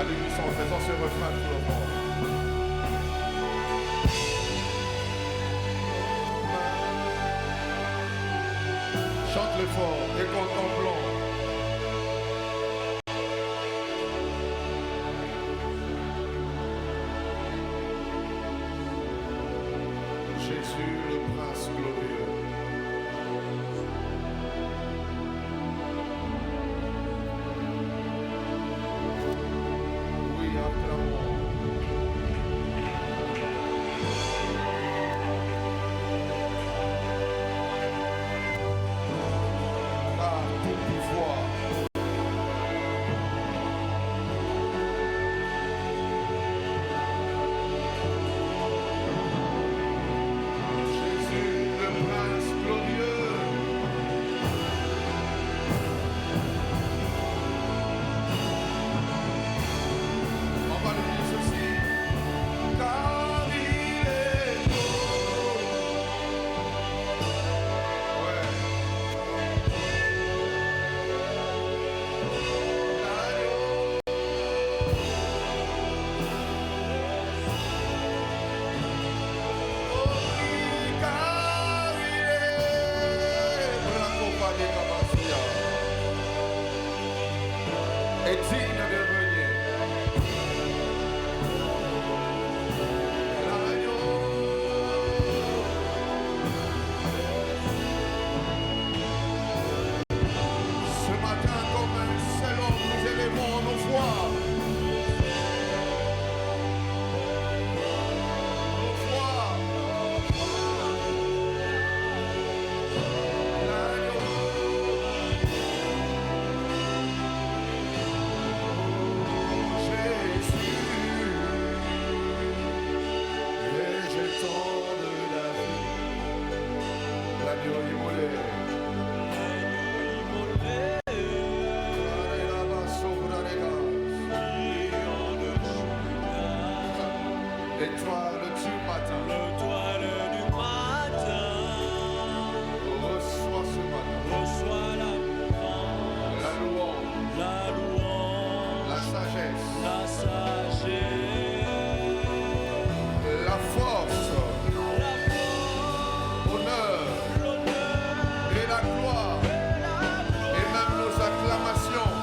de l'unisson en faisant ce refrain tout le monde. Chante-le fort et contemplons. Jésus, le prince glorieux. Oui, acclamons. Car tout pouvoir Jésus, le prince glorieux. On va le dire ceci. Car il est beau. Ouais. L'agneau. Oh oui, car il est Branco Padé Cabasia. Est digne de venir. L'agneau. Ce matin, comme un seul homme, nous élevons nos voix. Nos voix. L'agneau. Jésus. Et je tends de la vie. L'agneau immolé. L'étoile du matin, reçois ce matin la louange, la sagesse, la force, l'honneur et la gloire, et même nos acclamations.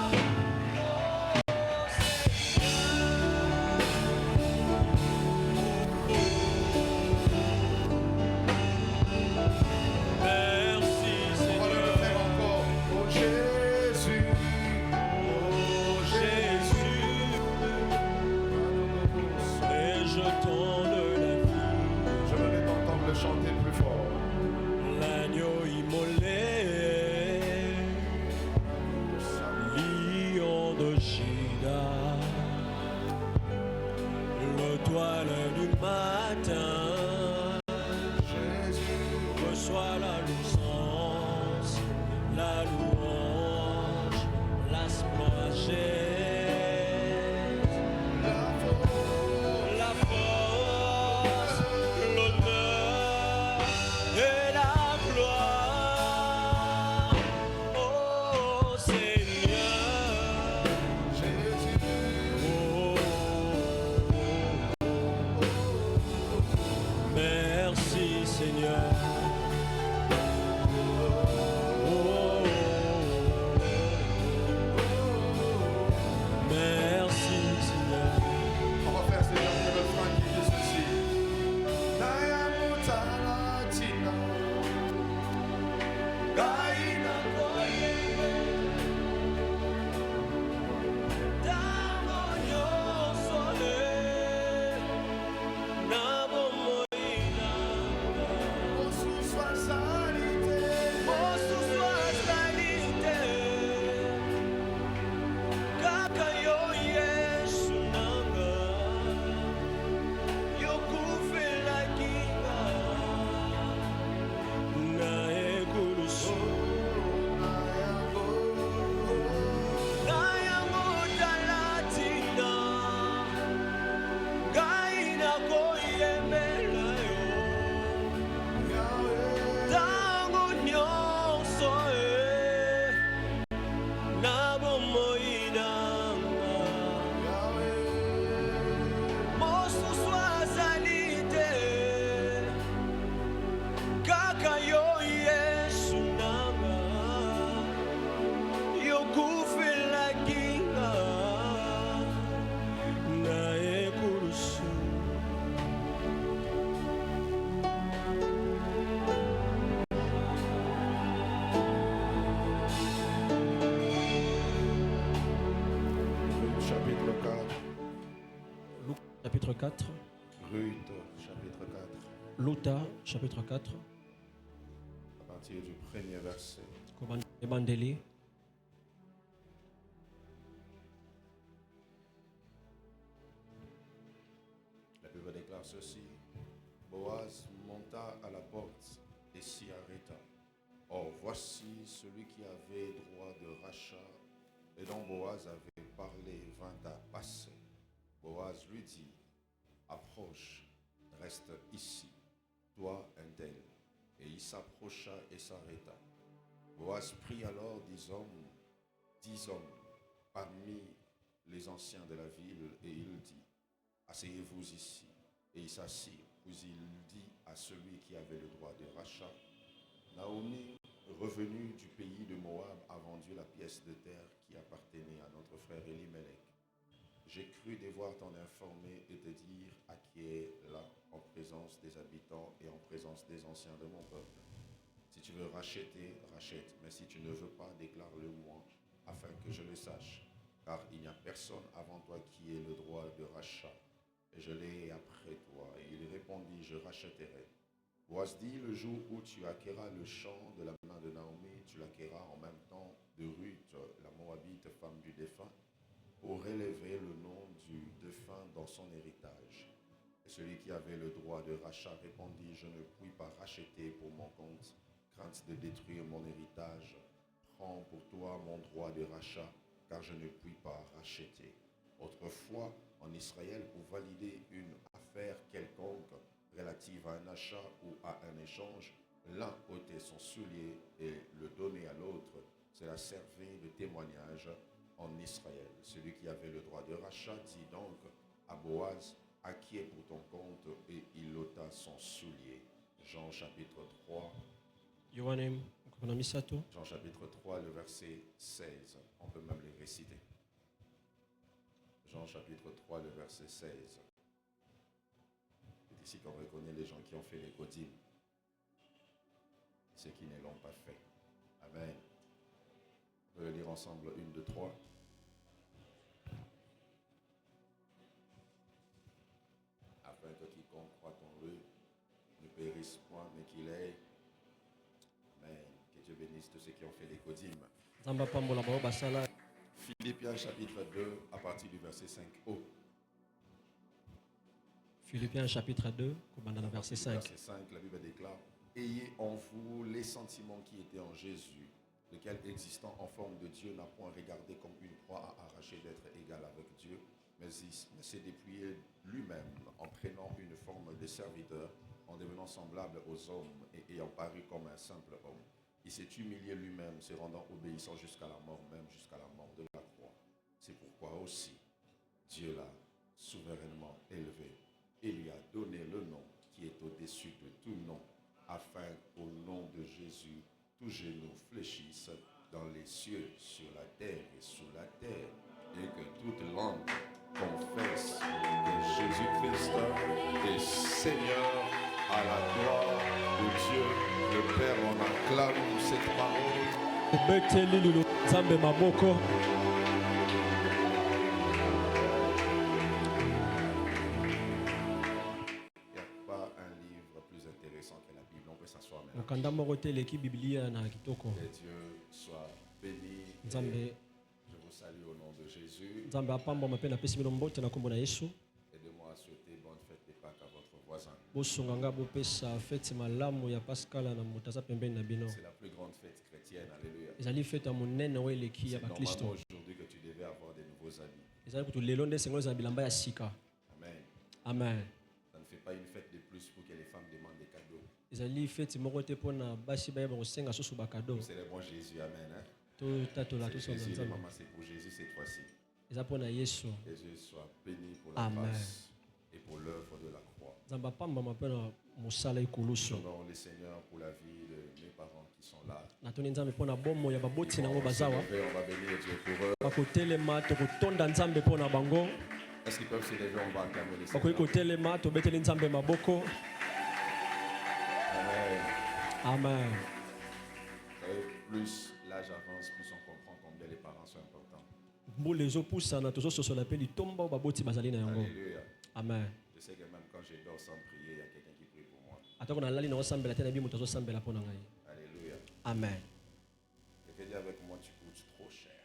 chapitre 4. Luc chapitre 4. Ruth chapitre 4. Luta chapitre 4. À partir du premier verset. Ebandeli. La Bible déclare ceci. Boaz monta à la porte et s'y arrêta. Or, voici celui qui avait droit de rachat et dont Boaz avait parlé vint à passer. Boaz lui dit, approche, reste ici, toi un tel. Et il s'approcha et s'arrêta. Boaz prit alors 10 hommes parmi les anciens de la ville, et il dit, asseyez-vous ici. Et il s'assit, puis il dit à celui qui avait le droit de rachat, Naomi, revenue du pays de Moab, a vendu la pièce de terre qui appartenait à notre frère Elimelech. J'ai cru devoir t'en informer et te dire à qui est là, en présence des habitants et en présence des anciens de mon peuple. Si tu veux racheter, rachète, mais si tu ne veux pas, déclare-le-moi, afin que je le sache. Car il n'y a personne avant toi qui ait le droit de rachat, et je l'ai après toi. Et il répondit, je rachèterai. Boaz dit, le jour où tu acquéras le champ de la main de Naomi, tu l'acquéras en même temps de Ruth, la Moabite, femme du défunt, pour relever le nom du défunt dans son héritage. Et celui qui avait le droit de rachat répondit, je ne puis pas racheter pour mon compte, crainte de détruire mon héritage. Prends pour toi mon droit de rachat, car je ne puis pas racheter. Autrefois, en Israël, pour valider une affaire quelconque relative à un achat ou à un échange, l'un ôtait son soulier et le donnait à l'autre. Cela servait de témoignage en Israël. Celui qui avait le droit de rachat dit donc à Boaz, à qui est pour ton compte, et il ôta son soulier. Jean chapitre 3. Jean chapitre 3, le verset 16. On peut même les réciter. Jean chapitre 3, le verset 16. C'est ici qu'on reconnaît les gens qui ont fait les codimes, ceux qui ne l'ont pas fait. Amen. On peut le lire ensemble, 1, 2, 3. Afin que quiconque croit en lui ne périsse point, mais qu'il ait. Amen. Que Dieu bénisse tous ceux qui ont fait les codimes. Philippiens chapitre 2, à partir du verset 5. Philippiens chapitre 2, verset 5. Verset 5, la Bible déclare, ayez en vous les sentiments qui étaient en Jésus, lequel existant en forme de Dieu n'a point regardé comme une proie à arracher d'être égal avec Dieu, mais il s'est dépouillé lui-même en prenant une forme de serviteur, en devenant semblable aux hommes et ayant paru comme un simple homme. Il s'est humilié lui-même, se rendant obéissant jusqu'à la mort, même jusqu'à la mort de la croix. C'est pourquoi aussi Dieu l'a souverainement élevé et lui a donné le nom qui est au-dessus de tout nom, afin qu'au nom de Jésus, tous genoux fléchissent dans les cieux, sur la terre et sous la terre, et que toute langue confesse que Jésus-Christ est Seigneur, à la gloire de Dieu le Père. On acclame cette parole. Que Dieu soit béni. Je vous salue au nom de Jésus. Aidez-moi à souhaiter bonne fête de Pâques à votre voisin. C'est la plus grande fête chrétienne. Alléluia. C'est normalement aujourd'hui que tu devais avoir des nouveaux habits. Amen. Amen. Ça ne fait pas une fête de plus pour que les femmes demandent des cadeaux. C'est le bon Jésus, amen. Hein? Jésus, maman, c'est pour Jésus cette fois-ci. Que Jésus soit béni pour la grâce et pour l'œuvre de la croix. J'honore le Seigneur pour la vie de mes parents qui sont là. On va bénir Dieu pour eux. Est-ce qu'ils peuvent se lever? On va acclamer le Seigneur. Amen. Plus l'âge avance, plus on comprend combien les parents sont importants. mbula ezopusana tozososola mpe litomba oyo baboti bazali na yango. Alléluia. Amen. Je sais que même quand je dors sans prier, il y a quelqu'un qui prie pour moi. atako nalali naosambela te na bi moto azosambela mpo na ngai. Alléluia. Amen. Quelqu'un dit avec moi, tu coûtes trop cher.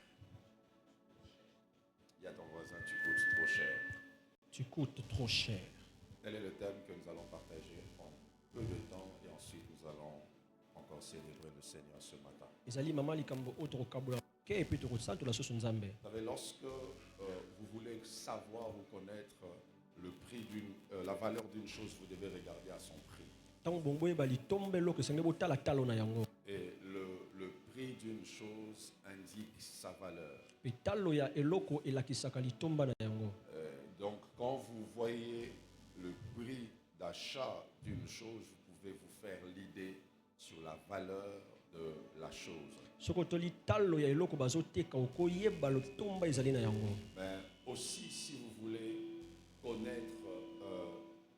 Dis à ton voisin, tu coûtes trop cher. Tu coûtes trop cher. Tel est le thème que nous allons partager en peu de temps et ensuite nous allons encore célébrer le Seigneur ce matin. ezali mama likambo oyo tokokabola ke epuis tokosantola susu nzambe. Vous savez, lorsque vous voulez savoir ou connaître le prix la valeur d'une chose, vous devez regarder à son prix. ntango bomboyeba litomba eloko esengeli botala talo na yango. Et le prix d'une chose indique sa valeur. mpe talo ya eloko elakisaka litomba na yango. Donc, quand vous voyez le prix d'achat d'une chose, vous pouvez vous faire l'idée sur la valeur de la chose. soki otoli talo ya eloko bazoteka okoyeba lotomba ezali na yango. Mais aussi, si vous voulez connaître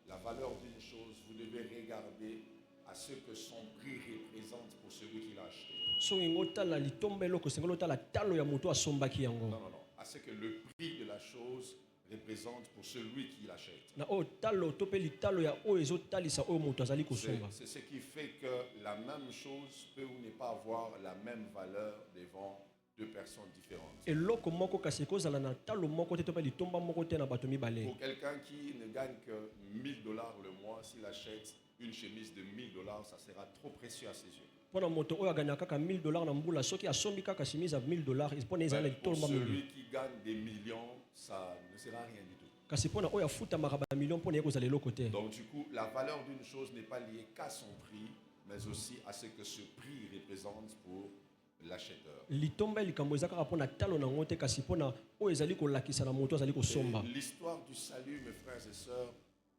la valeur d'une chose, vous devez regarder à ce que son prix représente pour celui qui l'a acheté. soki ngo otala litomba eloko esengeli otala talo ya moto asombaki yango. Non, non, non. À ce que le prix de la chose représente pour celui qui l'achète. na oyo talo to mpe litalo ya oyo ezotalisa oyo moto azali kosomba. C'est ce qui fait que la même chose peut ou ne pas avoir la même valeur devant deux personnes différentes. eloko moko kasi ekozala na talo moko te to mpe litomba moko te na bato mibale. Pour quelqu'un qui ne gagne que $1000 le mois, s'il achète une chemise de $1000, ça sera trop précieux à ses yeux. mpo na moto oyo aganyaka kaka $1000 na mbula soki asombi kaka chemise ya $1000 mpo na ezala na Mais pour litomba mingi. celui qui gagne des millions, ça ne sera rien du tout. kasi mpo na oyo afutamaka bamilio mpo na ye kozala eloko te. Donc du coup, la valeur d'une chose n'est pas liée qu'à son prix, mais aussi à ce que ce prix représente pour l'acheteur. litomba likambo eza kaka mpo na talo nango te kasi mpo na oyo ezali kolakisa na moto azali kosomba. Et l'histoire du salut, mes frères et sœurs,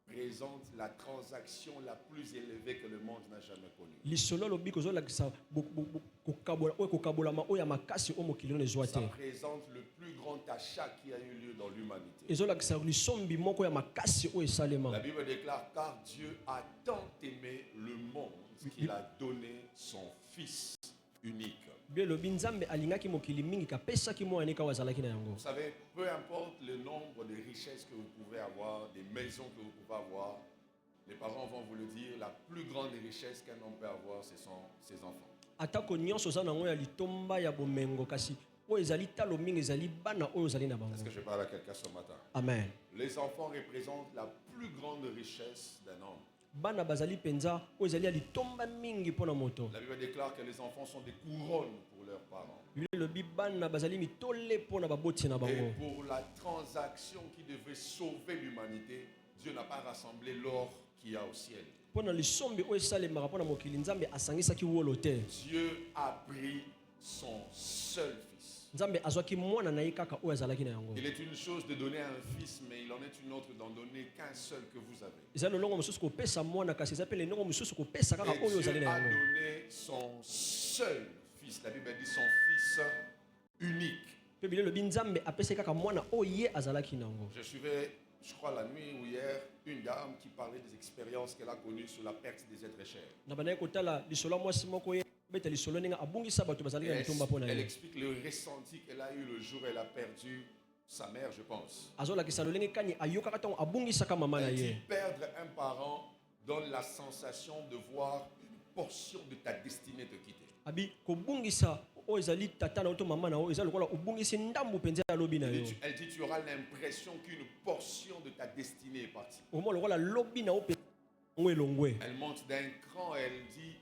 présente la transaction la plus élevée que le monde n'a jamais connue. lisolo alobi kozolakisa oyo kokabolama oyo ya makasi oyo mokili ono ezwa te. Ça présente le plus grand achat qui a eu lieu dans l'humanité. ezolakisa lisombi moko ya makasi oyo La esalema. Bible déclare, car Dieu a tant aimé le monde qu'il a donné son Fils unique. bi elobi nzambe alingaki mokili mingi kapesaki mwana nika oyo azalaki na yango. Vous savez, peu importe le nombre de richesses que vous pouvez avoir, des maisons que vous pouvez avoir, les parents vont vous le dire, la plus grande richesse qu'un homme peut avoir, ce sont ses enfants. atako nyonso oza nango ya litomba ya bomengo kasi oyo ezali talo mingi ezali bana oyo ozali na bango. Est-ce que je parle à quelqu'un ce matin? Amen. Les enfants représentent la plus grande richesse d'un homme. bana bazali penza oyo ezali ya litomba mingi mpo na moto. La Bible déclare que les enfants sont des couronnes pour leurs parents. biblia elobi bana bazali mitole mpo na baboti na Et bango. pour la transaction qui devait sauver l'humanité, Dieu n'a pas rassemblé l'or qu'il y a au ciel. mpo na lisombi oyo esalemaka mpo na mokili nzambe asangisaki wolo te. Dieu a pris son seul fils. nzambe azwaki mwana na ye kaka oyo azalaki na yango. Il est une chose de donner un fils, mais il en est une autre d'en donner qu'un seul que vous avez. eza lolongo mosusu kopesa mwana kasi eza mpe lelongo mosusu kopesa kaka Et oyo ozali Dieu na a yango. donné son seul fils. La Bible dit son fils unique. mpe biblia elobi nzambe apesaki kaka mwana oyo ye azalaki na yango. Je suivais, je crois la nuit ou hier, une dame qui parlait des expériences qu'elle a connues sur la perte des êtres chers. na bandaki kotala lisolo ya mwasi moko ye beta lisolo ndenge abungisa bato bazali na litomba mpo na Elle ye. explique le ressenti qu'elle a eu le jour où elle a perdu sa mère, je pense. azolakisa lolenge kani ayokaka ntango abungisaka mama na Elle dit ye. perdre un parent donne la sensation de voir une portion de ta destinée te quitter. abi kobungisa oyo ezali tata na yo to mama na yo eza lokola obungisi ndambu mpenza ya lobi na yo. Elle dit tu auras l'impression qu'une portion de ta destinée est partie. omona lokola lobi na yo mpenza yango elongwe. Elle monte d'un cran, elle dit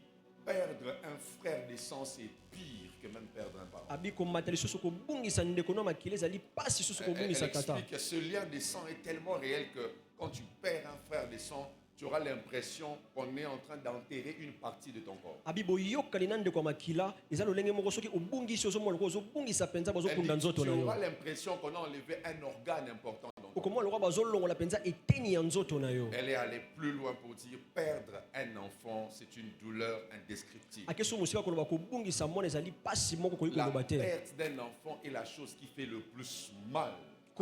perdre un frère de sang c'est pire que même perdre un parent. abi komata lisusu kobungisa ndeko no makili ezali pasi lisusu Elle kobungisa tata. explique que ce lien de sang est tellement réel que quand tu perds un frère de sang, tu auras l'impression qu'on est en train d'enterrer une partie de ton corps. abi boyokani na ndeko ya makila eza lolenge moko soki obungisi ozomona lokola ozobungisa mpenza Elle bazokunda dit, nzoto tu na yo. auras l'impression qu'on a enlevé un organe important dans ton corps. okomona lokola bazolongola mpenza eteni ya nzoto na yo. Elle est allée plus loin pour dire perdre un enfant, c'est une douleur indescriptible. akeso mosika koloba kobungisa mwana ezali pasi moko koyi La koloba te. perte d'un enfant est la chose qui fait le plus mal.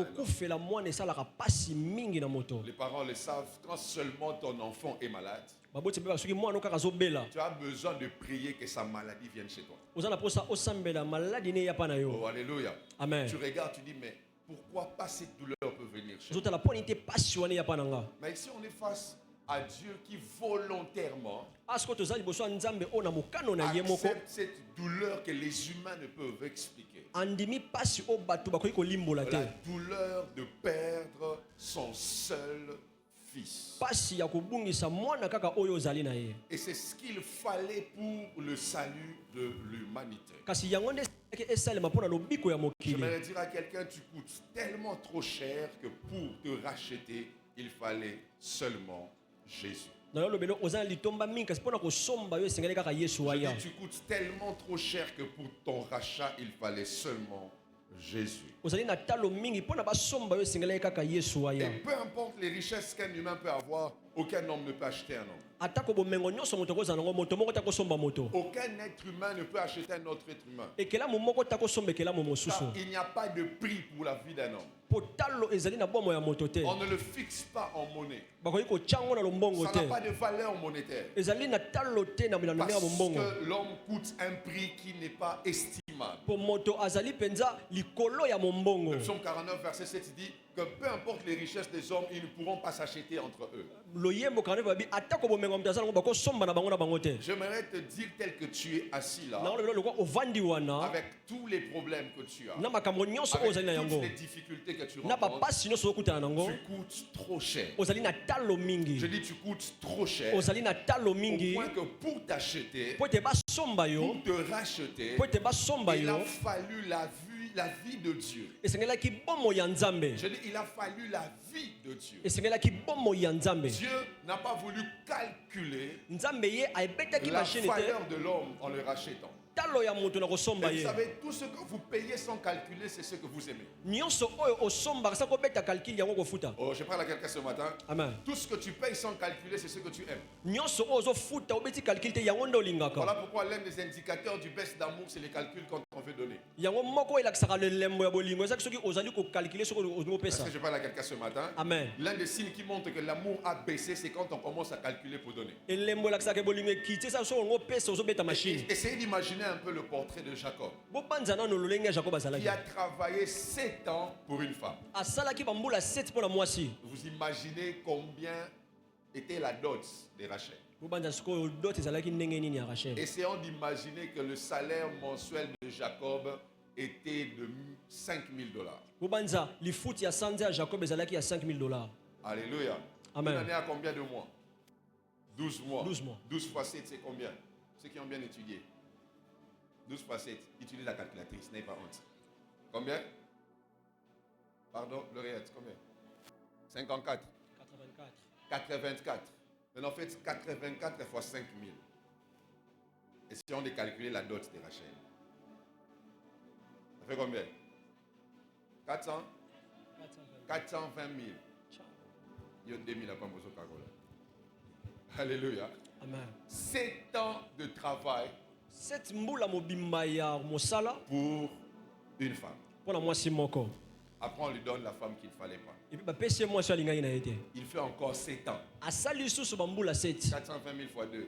kokufela mwana esalaka pasi mingi na moto. Les parents le savent, quand seulement ton enfant est malade, Baboti mpe soki mwana okaka azobela tu as besoin de prier que sa maladie vienne chez toi. oza na posa osambela maladi ne eya pa na yo. Oh, alléluia. Amen. Tu regardes, tu dis, mais pourquoi pas cette douleur peut venir chez moi? ozotala mpo nini te pasi wana eya pa na nga. Mais ici, on est face à Dieu qui volontairement asko toza liboso ya nzambe oyo na mokano na ye moko accepte cette douleur que les humains ne peuvent expliquer. andimi pasi oyo bato bakoki kolimbola La te. douleur de perdre son seul fils. pasi ya kobungisa mwana kaka oyo ozali na ye. Et c'est ce qu'il fallait pour le salut de l'humanité. kasi yango nde esalaki esalema mpo na lobiko ya mokili. J'aimerais dire à quelqu'un, tu coûtes tellement trop cher que pour te racheter, il fallait seulement Jésus. na yo lobelo oza na litomba mingi kasi mpo na kosomba yo esengeli kaka yesu Je aya. dis, tu coûtes tellement trop cher que pour ton rachat, il fallait seulement Jésus. ozali na talo mingi mpo na basomba yo esengeli kaka yesu aya. Et peu importe les richesses qu'un humain peut avoir, aucun homme ne peut acheter un homme. atako bomengo nyonso moto akozala nango moto moko takosomba moto. Aucun être humain ne peut acheter un autre être humain. ekelamu moko takosomba ekelamu mosusu. Car il n'y a pas de prix pour la vie d'un homme. po talo ezali na bomo ya moto te. On ne le fixe pas en monnaie. bakoki kotyango na lombongo Ça te. n'a pas de valeur monétaire. ezali na talo te na ndenge ya Parce bombongo. que l'homme coûte un prix qui n'est pas estimable. po moto azali penza likolo ya mombongo. Le psaume 49, verset 7 dit que peu importe les richesses des hommes, ils ne pourront pas s'acheter entre eux. loyembo kana babi atako bomengo moto azala ngo bakosomba na bango na bango te. J'aimerais te dire tel que tu es assis là, nango lelo lokwa ovandi wana avec tous les problèmes que tu as, na makambo nyonso oyo avec ozali na toutes yango les difficultés que tu na rencontres, bapasi nyonso okutana nango tu coûtes trop cher. ozali na talo mingi. Je dis tu coûtes trop cher ozali na talo au mingi point que pour t'acheter, po ete basomba yo pour te racheter, po ete basomba il a yo fallu la vie de Dieu. esengelaki bomo ya nzambe. Je dis, il a fallu la vie de Dieu. esengelaki bomo ya nzambe. Dieu n'a pas voulu calculer nzambe ye ayebetaki la mashine te valeur de l'homme en le rachetant. talo ya moto na kosomba Et vous ye. savez, tout ce que vous payez sans calculer, c'est ce que vous aimez. nyonso oyo osombaka sa kobeta calcul yango kofuta. Oh, je parle à quelqu'un ce matin. amen. Tout ce que tu payes sans calculer, c'est ce que tu aimes. nyonso oyo ozofuta obeti calcul te yango nde olingaka. Voilà pourquoi l'un des indicateurs du baisse d'amour, c'est les calculs quand on veut donner. yango moko elakisaka lelembo ya bolingo ezaki soki ozali kokalkule soki olingi Est-ce opesa. que je parle à quelqu'un ce matin? amen. L'un des signes qui montre que l'amour a baissé, c'est quand on commence à calculer pour donner. elembo elakisaka bolingo ekiti esa soki olingi opesa ozobeta mashine. Essayez d'imaginer un peu le portrait de Jacob, bobanza nano lolenge ya jakob azalaki. qui a travaillé 7 ans pour une femme. asalaki bambula 7 mpo na mwasi. Vous imaginez combien était la dot de Rachel. bobanza sikoyo dot ezalaki ndenge nini ya rachel. Essayons d'imaginer que le salaire mensuel de Jacob était de $5,000. bobanza lifuti ya sanza ya jacob ezalaki ya $5,000. Alléluia. Amen. Une année à combien de mois? 12 mois. 12 mois. 12 fois 7, c'est combien? Ceux qui ont bien étudié. 12 fois 7, utilise la calculatrice, n'ayez pas honte. Combien? Pardon, Lauréate, combien? 54. 84. Mais en fait, 84 fois 5 000. Essayons de calculer la dot de Rachel. Ça fait combien? 400? 420 000. Il y a 2000 à Pambozo Kagola. Alléluia. amen. 7 ans de travail 7 mbula mobimba ya mosala pour une femme. mpo na mwasi moko. Après, on lui donne la femme qu'il ne fallait pas. epi bapesi ye mwasi oyo alingaki na ye te. Il fait encore 7 ans. asali lisusu bambula 7. 420 000 fois 2.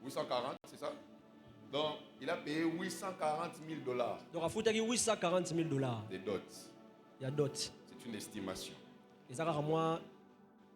840, c'est ça? Donc, il a payé $840 000 donc afutaki $840,000 de dot. ya dot. C'est une estimation. eza kaka mwa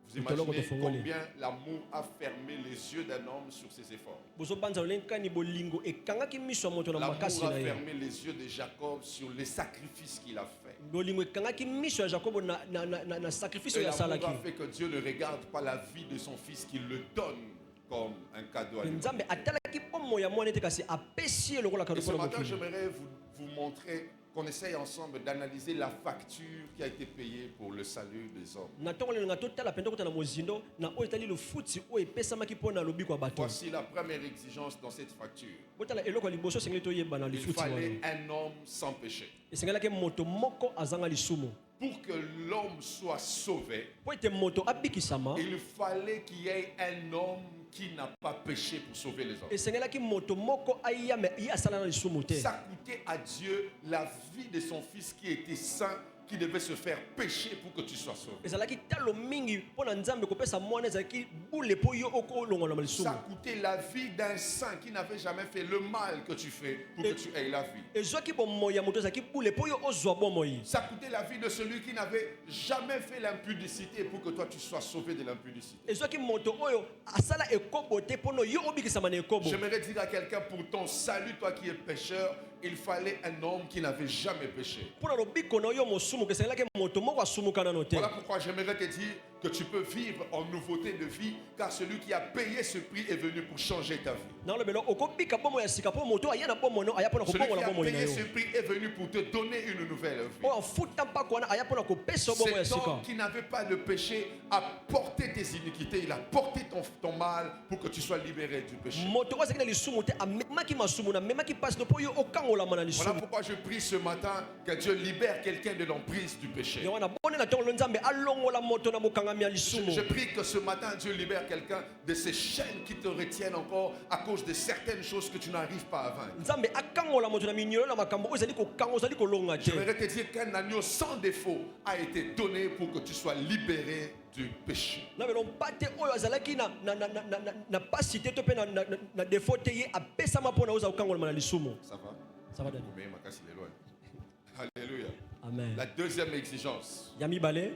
Vous imaginez combien l'amour a fermé les yeux d'un homme sur ses efforts. bozobanza lolenkani bolingo ekangaki miso ya moto na L'amour makasi a na ye. fermé les yeux de Jacob sur les sacrifices qu'il a fait. bolingo ekangaki miso ya jakobo na sacrifice Et oyo l'amour asalaki. a fait que Dieu ne regarde pas la vie de son fils, qu'il le donne comme un cadeau à lui. nzambe atalaki bomo ya mwana ete kasi apesi ye lokola kado Et ce mpona matin, mokili. j'aimerais vous montrer qu'on essaye ensemble d'analyser la facture qui a été payée pour le salut des hommes. na ntongo lelinga totala mpenza kota na mozindo na oyo etali lofuti oyo epesamaki mpo na lobiko ya bato. Voici la première exigence dans cette facture. botala eloko ya liboso esengeli toyeba na Il lifuti fallait wana. un homme sans péché. esengelaki moto moko azanga lisumu. pour que l'homme soit sauvé, po ete moto abikisama il fallait qu'il y ait un homme qui n'a pas péché pour sauver les hommes. esengelaki moto moko aya me ye asala na lisumu te. Ça coûtait à Dieu la vie de son fils qui était saint, qui devait se faire pécher pour que tu sois sauvé. ezalaki talo mingi mpo na nzambe kopesa mwana ezalaki bule mpo yo okolongwa na Ça lisumu. coûtait la vie d'un saint qui n'avait jamais fait le mal que tu fais pour que tu aies la vie. ezwaki bomoi ya moto ezalaki bule mpo yo ozwa bomoi. Ça coûtait la vie de celui qui n'avait jamais fait l'impudicité pour que toi tu sois sauvé de l'impudicité. ezwaki moto oyo asala ekobo te mpo no yo obikisama na ekobo. J'aimerais dire à quelqu'un, pour ton salut, toi qui es pécheur, il fallait un homme qui n'avait jamais péché. mpo na lobiko na yo mosumuka esengelaki moto moko asumuka nano te. Voilà pourquoi j'aimerais te dire que tu peux vivre en nouveauté de vie, car celui qui a payé ce prix est venu pour changer ta vie. nalobela okobika bomoi ya sika mpo moto aya na bomoi no aya mpo na Celui qui kopongola a bomoi na payé yo. ce prix est venu pour te donner une nouvelle vie. oyo afuta mpako wana aya mpo na kopesa yo bomoi ya Cet sika. homme qui n'avait pas le péché a porté tes iniquités, il a porté ton mal pour que tu sois libéré du péché. moto oyo azalaki na lisumu te amemaki masumu na amemaki pasi no mpo yo okangolama na Voilà lisumu. pourquoi je prie ce matin que Dieu libère quelqu'un de l'emprise du péché. yango wana bone na ntongo lo nzambe alongola moto na bokangami ya Je lisumu. prie que ce matin Dieu libère quelqu'un de ces chaînes qui te retiennent encore à cause de certaines choses que tu n'arrives pas à vaincre. nzambe akangola moto na minyolo na makambo oyo ezali kokanga ozali kolonga te. J'aimerais te dire qu'un agneau sans défaut a été donné pour que tu sois libéré du péché. nabelo mpate oyo azalaki na pasi te to mpe na defo te ye apesama mpo na oza kokangolama na lisumu. Ça va? Ça va, Dani? Mais ma casse, il est loin. Alléluia. Amen. La deuxième exigence ya mibale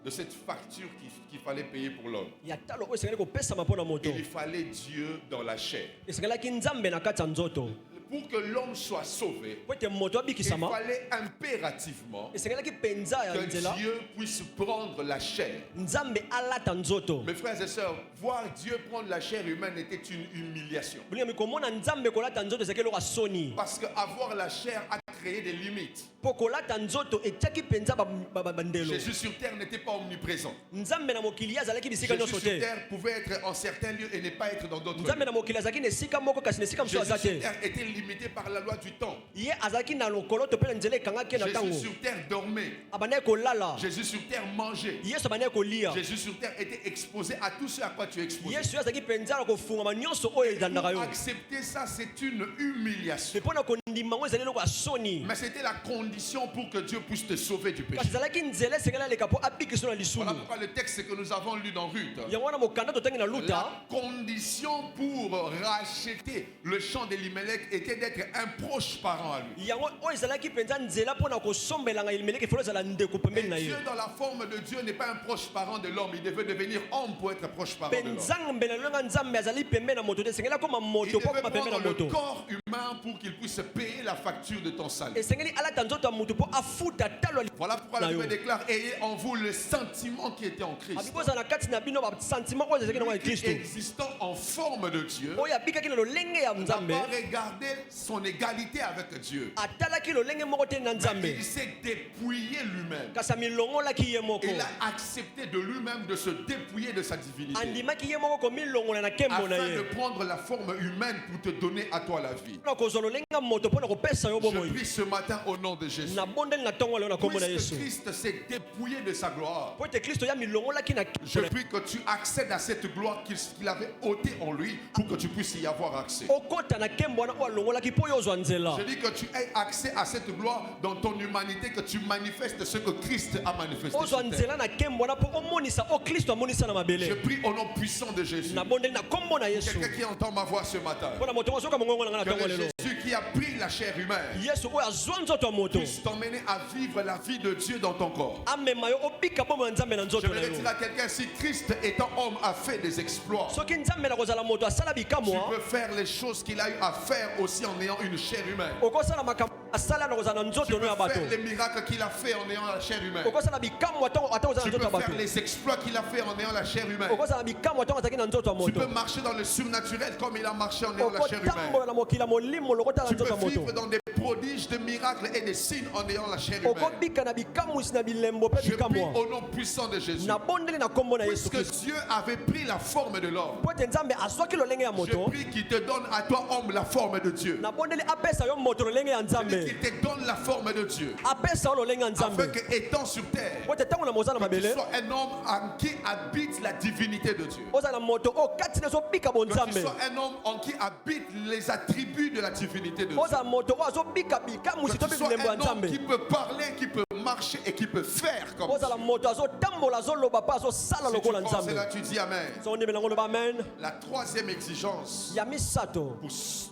de cette facture qu'il fallait payer pour l'homme, ya talo oyo esengeli kopesama mpo na moto il fallait Dieu dans la chair. esengelaki nzambe na kati ya nzoto Pour que l'homme soit sauvé, po ete moto il abikisama fallait impérativement esengelaki mpenza ya que nzela Dieu puisse prendre la chair. nzambe alata nzoto. Mes frères et sœurs, voir Dieu prendre la chair humaine était une humiliation. bolinga komona nzambe kolata nzoto ezalaki eloko ya soni Parce qu'avoir la chair a créé des limites. mpo kolata nzoto etiaki mpenza bandelo. Jésus sur terre n'était pas omniprésent. nzambe na mokili ye azalaki bisika Jésus nyonso sur te. terre pouvait être en certains lieux et ne pas être dans d'autres nzambe lieux. na mokili azalaki na esika moko kasi na esika mosusu Jésus aza sur te. terre était limité par la loi du temps. ye azalaki na lokolo to mpe na nzela ekangaki ye na Jésus ntango sur terre dormait. abandaki kolala. Jésus sur terre mangeait. yesu abandaki kolia. Jésus sur terre était exposé à tout ce à quoi tu es exposé. yesu ye azalaki mpenza na kofungama nyonso oyo elandaka yo. Pour accepter ça, c'est une humiliation. mpe mpo na kondima ngo ezali eloko ya soni. Mais c'était la condition pour que Dieu puisse te sauver du péché. kasi ezalaki nzela esengeli aleka mpo abikiso na Voilà lisumu. pourquoi le texte que nous avons lu dans Ruth, yango wana mokanda totangi na luta la condition pour racheter le champ d'Elimelech était d'être un proche parent à lui. yango oyo ezalaki mpenza nzela mpo na kosombelanga elimeleki efolo ezala ndeko Et pembeni na ye. Dieu, dans la forme de Dieu, n'est pas un proche parent de l'homme. Il devait devenir homme pour être proche parent de l'homme. mpe nzambe na lolenge nzambe azali pembeni na moto te esengeli akoma Il moto mpo devait akoma pembeni na prendre le moto. corps humain pour qu'il puisse payer la facture de ton salut. esengeli alata nzoto ya motu mpo afuta talo ya Voilà pourquoi la Bible déclare: ayez en vous le sentiment qui était en Christ, abikoza na kati na bino basentiment oyo ezalaki nango ya qui kristo existant en forme de Dieu, oyo abikaki na lolenge ya n'a nzambe pas regardé son égalité avec Dieu. atalaki lolenge moko te na nzambe Il s'est dépouillé lui-même. kasi amilongolaki ye moko Il a accepté de lui-même de se dépouiller de sa divinité, andimaki ye moko komilongola na nkembo na afin ye de prendre la forme humaine pour te donner à toi la vie. na kozwa lolenge ya moto mpo na kopesa yo Je bomoi prie ce matin au nom de Jésus. nabondeli na ntongo leo na nkombo na Puisque yesu Christ s'est dépouillé de sa gloire, po ete kristo ye amilongolaki na je prie que tu accèdes à cette gloire qu'il avait ôtée en lui pour que tu puisses y avoir accès. okota na nkembo wana oyo alongolaki mpo yo ozwa nzela Je dis que tu aies accès à cette gloire dans ton humanité, que tu manifestes ce que Christ a manifesté ozwa sur terre. nzela na nkembo wana mpo omonisa oyo kristo amonisa na Je mabele prie au nom puissant de Jésus. nabondeli na nkombo na yesu Quelqu'un qui entend ma voix ce matin, mpo na moto ngo azoka mongongo na nga na que ntongo le lelo Jésus qui a pris la chair humaine yesu oyo azwa nzoto ya moto puisse t'emmener à vivre la vie de Dieu dans ton corps. amema yo obika bomo ya nzambe na Je nzoto na vais yo dire à quelqu'un: si Christ étant homme a fait des exploits, soki nzambe na kozala moto asala tu bikamwa peux faire les choses qu'il a eu à faire aussi en ayant une chair humaine. okosala makambo asala na kozala na Tu nzoto peux no ya bato faire les miracles qu'il a fait en ayant la chair humaine. okosala bikamwa ata kozala Tu na nzoto peux ya bato faire les exploits qu'il a fait en ayant la chair humaine. okozala bikamwa ata azalaki na nzoto ya Tu peux moto marcher dans le surnaturel comme il a marché en ayant la chair humaine. okotambola na mokili ya molimo lokota na Tu nzoto peux ya vivre moto dans des prodiges, des miracles et des signes en ayant la chair humaine. okobika na bikamwisi na bilembo mpe Je prie bikamwa au nom puissant de Jésus. nabondeli na nkombo na yesu Puisque kristo Dieu avait pris la forme de l'homme, po ete nzambe azwaki lolenge ya je moto prie qu'il te donne à toi, homme, la forme de Dieu. nabondeli apesa yo moto lolenge ya Je dis nzambe nzambe qu'il te donne la forme de Dieu. apesa lolenge ya Afin nzambe que, étant sur terre, po ete ntango na moza na que tu mabele sois un homme en qui habite la divinité de Dieu. ozala na moto oyo kati na ezobika Que tu bonzambe sois un homme en qui habitent les attributs de la divinité de Dieu. ozala moto oyo azobika bikamusi Que to tu mpe sois bilembo ya un homme nzambe qui peut parler, qui peut marcher et qui peut faire comme ozala Dieu. moto azotambola azoloba mpe azosala Si tu lokola penses nzambe cela, tu dis Amen. so ondimela ngo loba amen La troisième exigence ya misato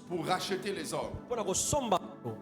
pour racheter les hommes, mpo na kosomba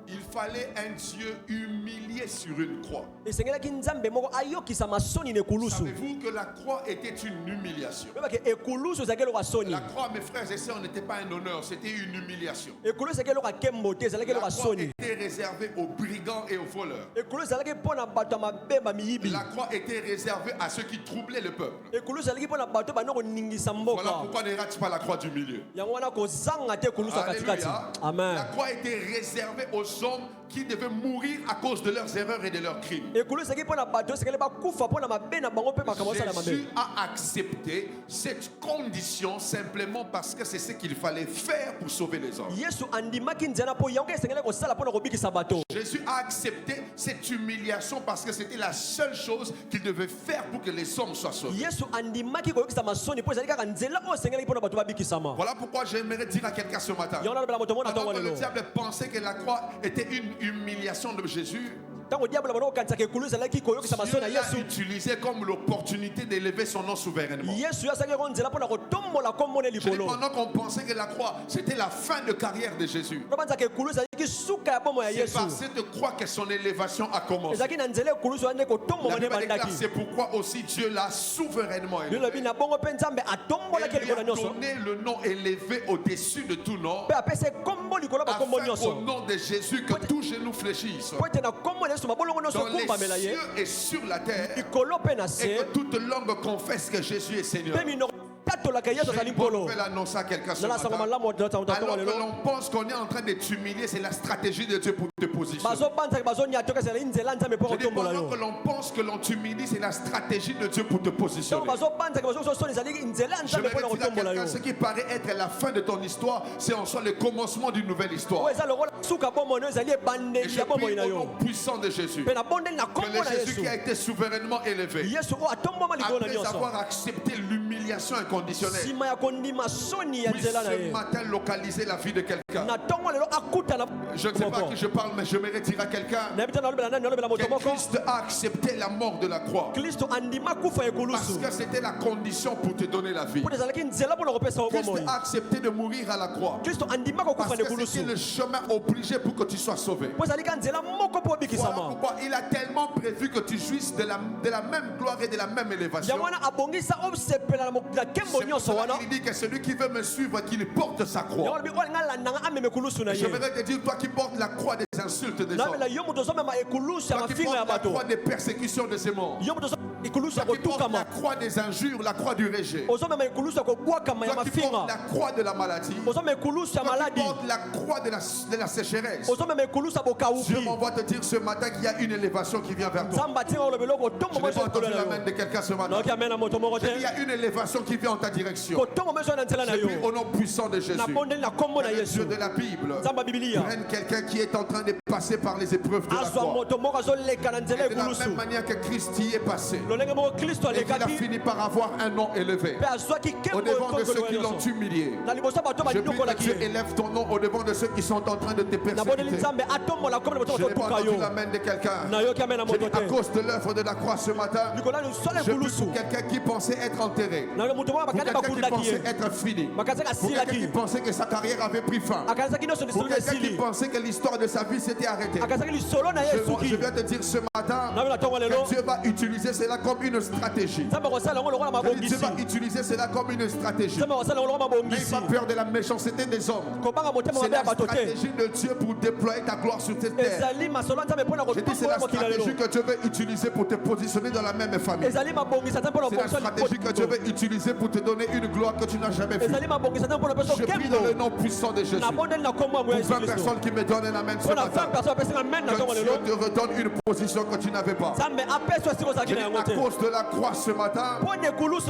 il fallait un Dieu humilié sur une croix. esengelaki nzambe moko ayokisa masoni na ekulusu Savez-vous que la croix était une humiliation? oyebake ekulusu ezalaki eloko ya soni La croix, mes frères et sœurs, n'était pas un honneur, c'était une humiliation. ekulusu ezalaki eloko ya nkembo te ezalaki La eloko ya croix soni était réservée aux brigands et aux voleurs. ekulusu ezalaki mpo na bato ya mabemba miyibi La croix était réservée à ceux qui troublaient le peuple. ekulusu ezalaki mpo na bato oyo banda koningisa Voilà mboka pourquoi ne rate pas la croix du milieu. yango wana kozanga te ekulusu ya katikati Alléluia. amen La croix était réservée aux hommes qui devaient mourir à cause de leurs erreurs et de leurs crimes. ekulusu ezalaki mpo na bato oyo esengeli bakufa mpo na mabe na bango mpe makambo osala Jésus mabe a accepté cette condition simplement parce que c'est ce qu'il fallait faire pour sauver les hommes. yesu andimaki nzela mpo yango esengeli kosala mpo na kobikisa bato Jésus a accepté cette humiliation parce que c'était la seule chose qu'il devait faire pour que les hommes soient sauvés. yesu andimaki koyokisa masoni mpo ezali kaka nzela oyo esengelaki mpo na bato babikisama Voilà pourquoi j'aimerais dire à quelqu'un ce matin. yango nalobela moto mona Pendant ntongo que le lelo diable pensait que la croix était une humiliation de Jésus, ntango diable bana kokanisaka ekulusu ezalaki koyokisa Dieu masoni ya l'a yesu utilisé comme l'opportunité d'élever son nom souverainement. yesu asalaki yango nzela mpo na kotombola kombo ne Je dis, likolo pendant qu'on pensait que la croix, c'était la fin de carrière de Jésus, lobanzaka ekulusu ezalaki suka ya bomo ya c'est yesu par cette croix que son élévation a commencé. ezalaki na nzela ekulusu wana nde La kotombola nde Bible déclare, bandaki c'est pourquoi aussi Dieu l'a souverainement élevé. lilobi na bongo mpe nzambe Et atombolaki lui likolo a nyonso donné le nom élevé au-dessus de tout nom, mpe apesa kombo likolo bakombo afin au nyonso nom de Jésus que tout genou fléchisse, po ete na kombo na yesu mabolongo nyonso dans les okumbamela ye cieux et sur la terre, likolo mpe na et se que toute langue confesse que Jésus est Seigneur. mpe minoko tatolaka yesu azali J'ai une bonne nkolo nouvelle à annoncer à quelqu'un ce nalasanga matin. malamu ntongo Alors que lelo l'on pense qu'on est en train de t'humilier, c'est la stratégie de Dieu pour te positionner. bazobanzaka bazoniatoka ezalaki nzela nzambe mpo Je dis, kotombola pendant que yo l'on pense que l'on t'humilie, c'est la stratégie de Dieu pour te positionner. ntango bazobanzaka bazosoni ezalaki nzela ya Je nzambe vais mpo na dire à kotombola yo quelqu'un, ce qui paraît être la fin de ton histoire, c'est en soi le commencement d'une nouvelle histoire. oyo eza lokola suka bomoi no ezali Et ebandeli je ya bomoi prie na au yo nom puissant de Jésus, mpe nabondeli na que kombo le na Jésus yesu qui a été souverainement élevé, yesu oyo atomboma likolo na après nyonso avoir accepté l'humiliation inconditionnelle, nsima ya kondima soni ya puisse nzela na ce ye matin localiser la vie de quelqu'un. na ntongo lelo akutana Je ne sais pas à qui je parle, mais je vais dire à quelqu'un nayebi te nalobela nani nalobela moto que moko Christ a accepté la mort de la croix kristo andima kufa parce ekulusu que c'était la condition pour te donner la vie. mpo ezalaki nzela mpo na kopesa yo Christ bomoi a accepté de mourir à la croix kristo andima kokufa parce na que ekulusu c'était le chemin obligé pour que tu sois sauvé. mpo ezalaki nzela moko mpo Voilà obikisama pourquoi il a tellement prévu que tu jouisses de la même gloire et de la même élévation. yango wana abongisa osepela na nkembo C'est pour nyonso cela wana qu'il dit que celui qui veut me suivre, qu'il porte sa yango croix. lobi oyo alinga alandanga amema ekulusu na Je ye voudrais te dire, toi qui portes la croix des insultes des hommes, nabela yo moto ozomema ekulusu ya toi qui mafinga ya portes la bato croix des persécutions de ces morts, yo moto ekulusu ya toi qui portes la kotukama croix des injures, la croix du rejet, ozomema ekulusu ya kobwakama ya toi qui portes mafinga la croix de la maladie, ozomema ekulusu ya toi qui maladi portes la croix de la sécheresse. ozomema ekulusu ya Dieu bokauki m'envoie te dire ce matin qu'il y a une élévation qui vient vers toi. nzambe atinga oloba eloko Je kotombo n'ai moso pas likolo entendu na la main yo de quelqu'un ce matin. naoki amena moto moko Il y te a une élévation qui vient en ta direction. kotombo moso na nzela na Je yo prie au nom puissant de Jésus. nabondeli na kombo na Que le yesu Dieu de la Bible nzambe ya bibilia prenne quelqu'un qui est en train de passer par les épreuves de la azwa croix. moto moko azoleka na nzela Et de la ekulusu même manière que Christ y est passé. lolenge moko kristo Et qu'il a alekaki fini par avoir un nom élevé. mpe azwaki Au devant de ceux nkembo qui l'ont humilié. na liboso ya bato Je prie que balinyokolaki Dieu ye élève ton nom au devant de ceux qui sont en train de te nabondeli persécuter. nzambe atombola kombo na bato Je n'ai pas bazotuka entendu yo la main de quelqu'un. nayoki amena Je moto dis à te cause de l'œuvre de la croix ce matin. likolo ya lisolo Je prie ekulusu pour quelqu'un qui pensait être enterré. na moto moko Pour bakandi quelqu'un qui bakundaki pensait ye être fini. bakazaki Pour quelqu'un qui asilaki pensait que sa carrière avait pris fin. akanisaki nyonso Pour lisolo quelqu'un qui esili pensait que l'histoire de sa vie s'était arrêtée. akanisaki lisolo na ye Je esuki viens te dire ce matin nabela ntongo lelo que Dieu va utiliser cela comme une stratégie. nzambe akosala yango lokola Je dis, Dieu mabongisi va utiliser cela comme une stratégie. nzambe akosala yango lokola N'aie mabongisi pas peur de la méchanceté des hommes. kobanga motema C'est mabe ya la bato te stratégie de Dieu pour déployer ta gloire sur cette terre. ezali masolo ya nzambe mpo na Je dis, c'est la kotombola mokili stratégie lelo que Dieu veut utiliser pour te positionner dans la même famille. ezali mabongisa te mpo na C'est la kopesa stratégie que Dieu veut utiliser pour te donner une gloire que tu n'as jamais vue. ezali mabongisa te mpo na kopesa Je prie dans le okembo nom puissant de Jésus. nabondeli na kombo ya Pour yesu 20 kristo personnes qui me donnent un amen ce mpo na matin. 20 Que Dieu te redonne une position que tu n'avais pas. Je dis, à cause de la croix ce matin, que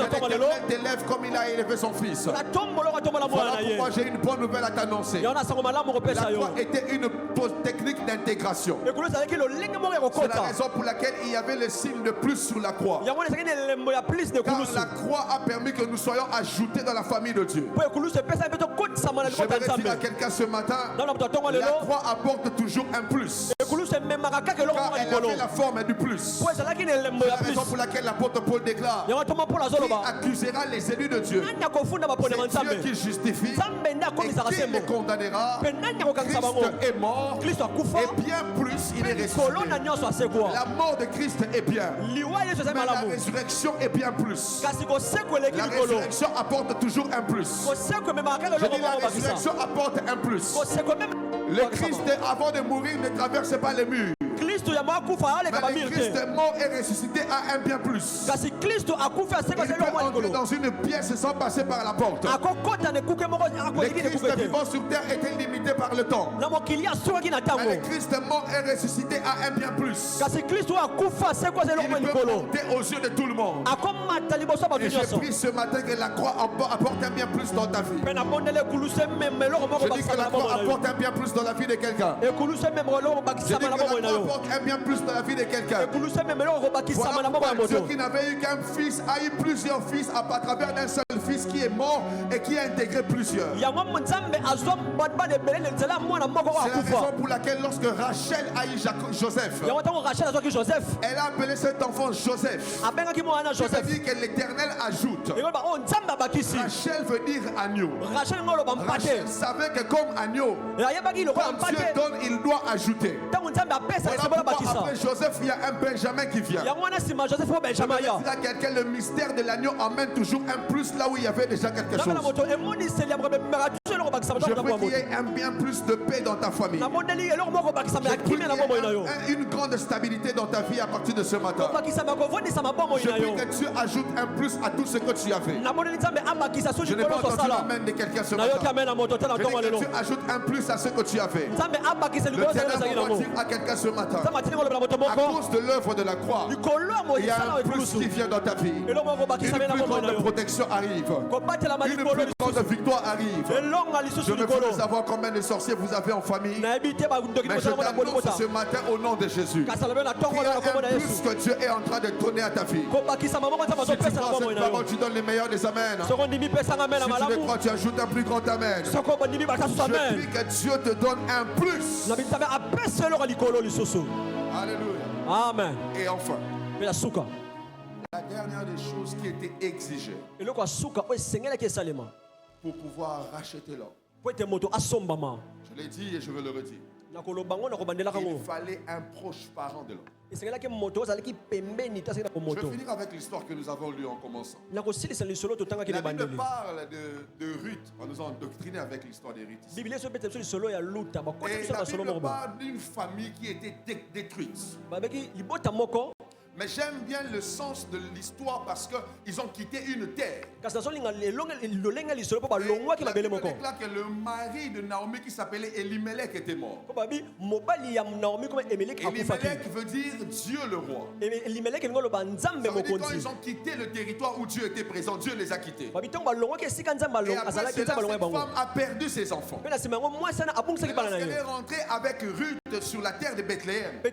l'Éternel t'élève comme il a élevé son fils. Voilà pourquoi j'ai une bonne nouvelle à t'annoncer. La croix était une technique d'intégration. C'est la raison pour laquelle il y avait le signe de plus sur la croix. Car la croix a permis que nous soyons ajoutés dans la famille de Dieu. J'aimerais dire à quelqu'un ce matin, la croix apporte toujours un plus. Car elle avait la forme du plus. C'est la raison pour laquelle l'apôtre Paul déclare: qui accusera les élus de Dieu? C'est Dieu qui justifie. Et qui les condamnera? Christ est mort. Et bien plus, il est ressuscité. La mort de Christ est bien. Mais la résurrection est bien plus. La résurrection apporte toujours un plus. Je dis, la résurrection apporte un plus. Le Christ, avant de mourir, ne traverse pas les murs. Mais le Christ est mort et ressuscité à un bien plus. Il peut entrer dans une pièce sans passer par la porte. Le Christ vivant sur terre était limité par le temps. Mais le Christ mort et ressuscité à un bien plus. Il peut monter aux yeux de tout le monde. Et j'ai pris ce matin que la croix apporte un bien plus dans ta vie. Je dis que la croix apporte un bien plus dans la vie de quelqu'un. Je dis que la croix apporte un bien plus dans la vie de quelqu'un. Voilà pourquoi Dieu qui n'avait eu qu'un fils a eu plusieurs fils à travers d'un seul fils qui est mort et qui a intégré plusieurs. C'est la raison pour laquelle lorsque Rachel a eu Joseph, elle a appelé cet enfant Joseph. Ça veut dire que l'Éternel ajoute. Rachel veut dire agneau. Rachel savait que comme agneau, quand Dieu donne, il doit ajouter. Voilà pourquoi après Joseph, il y a un Benjamin qui vient. Je à quelqu'un, le mystère de l'agneau emmène toujours un plus là où il y avait déjà quelque chose. Je prie qu'il y ait un bien plus de paix dans ta famille. Je prie qu'il y ait une grande stabilité dans ta vie à partir de ce matin. Je prie que Dieu ajoute un plus à tout ce que tu as fait. Je n'ai pas entendu l'amen de quelqu'un ce matin. Je dis que Dieu ajoute un plus à ce que tu as fait. Le Seigneur va dire à quelqu'un ce matin, à cause de l'œuvre de la croix, il y a un plus qui vient dans ta vie. Une plus grande protection arrive. Une plus grande victoire arrive. Je ne veux pas savoir combien de sorciers vous avez en famille, mais je t'annonce ce matin au nom de Jésus qu'il y a un plus que Dieu est en train de donner à ta vie. Si tu crois cette parole, tu donnes les meilleurs des amens. Si tu le crois, tu ajoutes un plus grand amen. Je prie que Dieu te donne un plus. Alléluia. Amen. Et enfin, la dernière des choses qui était exigée pour pouvoir racheter l'homme, je l'ai dit et je veux le redire, il fallait un proche parent de l'homme. Je vais finir avec l'histoire que nous avons lue en commençant. La Bible parle de Ruth, en nous endoctriner avec l'histoire de Ruth. Et la Bible parle d'une famille qui était détruite. Mais j'aime bien le sens de l'histoire parce qu'ils ont quitté une terre. La Bible déclare que le mari de Naomi qui s'appelait Elimelech était mort. Elimelech veut dire Dieu le roi. Ça veut dire quand ils ont quitté le territoire où Dieu était présent, Dieu les a quittés. Et après cela, cette femme a perdu ses enfants. Et lorsqu'elle est rentrée avec Ruth sur la terre de Bethléem, la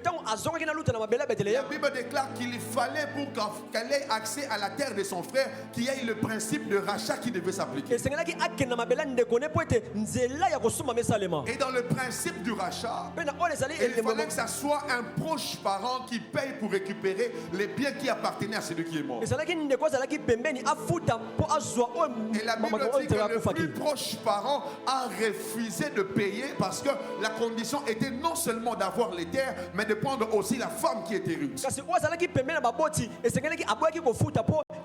Bible déclare qu'il fallait pour qu'elle ait accès à la terre de son frère qu'il y ait le principe de rachat qui devait s'appliquer. Et dans le principe du rachat, il fallait que ça soit un proche parent qui paye pour récupérer les biens qui appartenaient à celui qui est mort. Et la Bible dit que le plus proche parent a refusé de payer parce que la condition était non seulement d'avoir les terres, mais de prendre aussi la femme qui était rude.